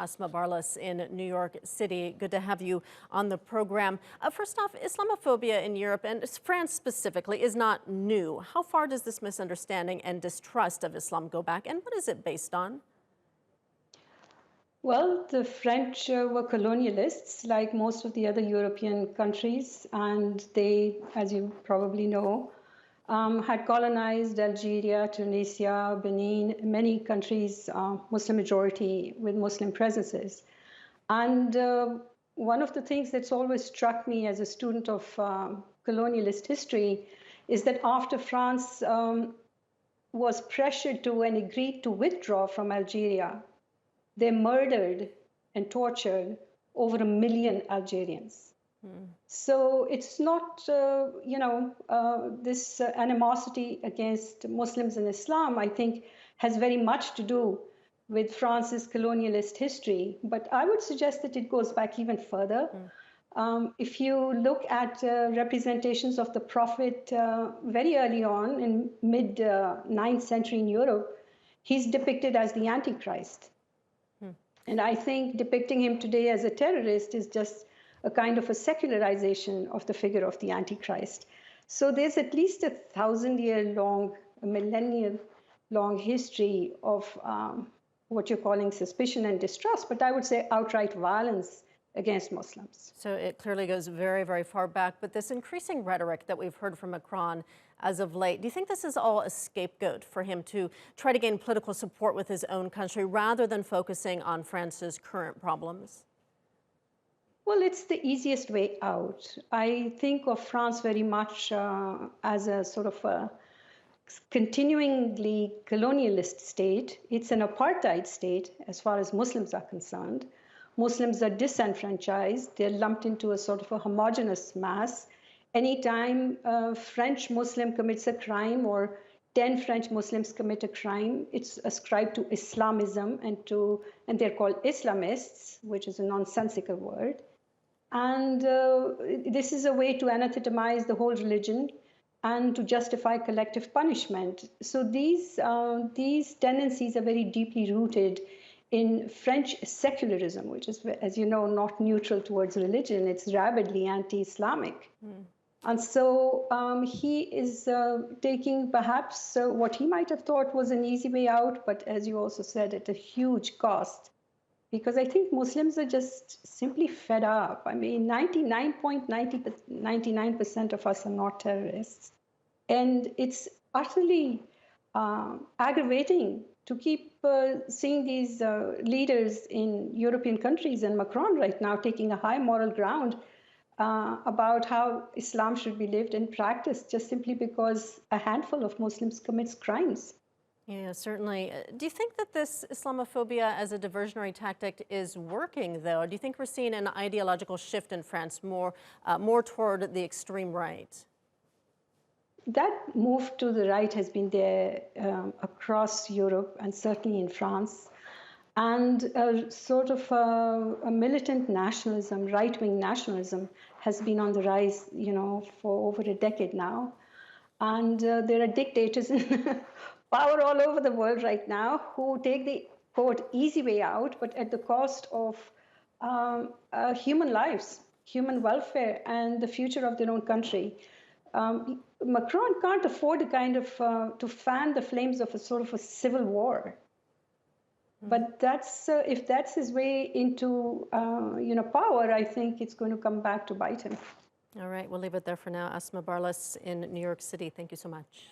Asma Barlas in New York City. Good to have you on the program. First off, Islamophobia in Europe and France specifically is not new. How far does this misunderstanding and distrust of Islam go back, and what is it based on? Well, the French were colonialists, like most of the other European countries, and they, as you probably know, had colonized Algeria, Tunisia, Benin, many countries, Muslim majority with Muslim presences. And one of the things that's always struck me as a student of colonialist history is that after France was pressured to and agreed to withdraw from Algeria, they murdered and tortured over 1 million Algerians. So it's not, this animosity against Muslims and Islam, I think, has very much to do with France's colonialist history. But I would suggest that it goes back even further. If you look at representations of the Prophet very early on in mid-9th century in Europe, he's depicted as the Antichrist. And I think depicting him today as a terrorist is just a kind of a secularization of the figure of the Antichrist. So there's at least 1,000-year-long, a millennial-long history of what you're calling suspicion and distrust, but I would say outright violence against Muslims. So it clearly goes very, very far back. But this increasing rhetoric that we've heard from Macron as of late, do you think this is all a scapegoat for him to try to gain political support with his own country rather than focusing on France's current problems? Well, it's the easiest way out. I think of France very much as a sort of a continuingly colonialist state. It's an apartheid state as far as Muslims are concerned. Muslims are disenfranchised. They're lumped into a sort of a homogeneous mass. Anytime a French Muslim commits a crime or 10 French Muslims commit a crime, it's ascribed to Islamism and they're called Islamists, which is a nonsensical word. And this is a way to anathemize the whole religion and to justify collective punishment. So these tendencies are very deeply rooted in French secularism, which is, as you know, not neutral towards religion. It's rabidly anti-Islamic. And so he is taking perhaps what he might have thought was an easy way out, but as you also said, at a huge cost. Because I think Muslims are just simply fed up. I mean, 99.99% of us are not terrorists. And it's utterly aggravating to keep seeing these leaders in European countries and Macron right now taking a high moral ground about how Islam should be lived and practiced just simply because a handful of Muslims commits crimes. Yeah, certainly. Do you think that this Islamophobia as a diversionary tactic is working, though? Do you think we're seeing an ideological shift in France more toward the extreme right? That move to the right has been there across Europe and certainly in France. And sort of a militant nationalism, right-wing nationalism, has been on the rise, for over a decade now. And there are dictators in power all over the world right now who take the, quote, easy way out, but at the cost of human lives, human welfare, and the future of their own country. Macron can't afford a kind of to fan the flames of a sort of a civil war. But that's if that's his way into power, I think it's going to come back to bite him. All right, we'll leave it there for now. Asma Barlas in New York City, thank you so much.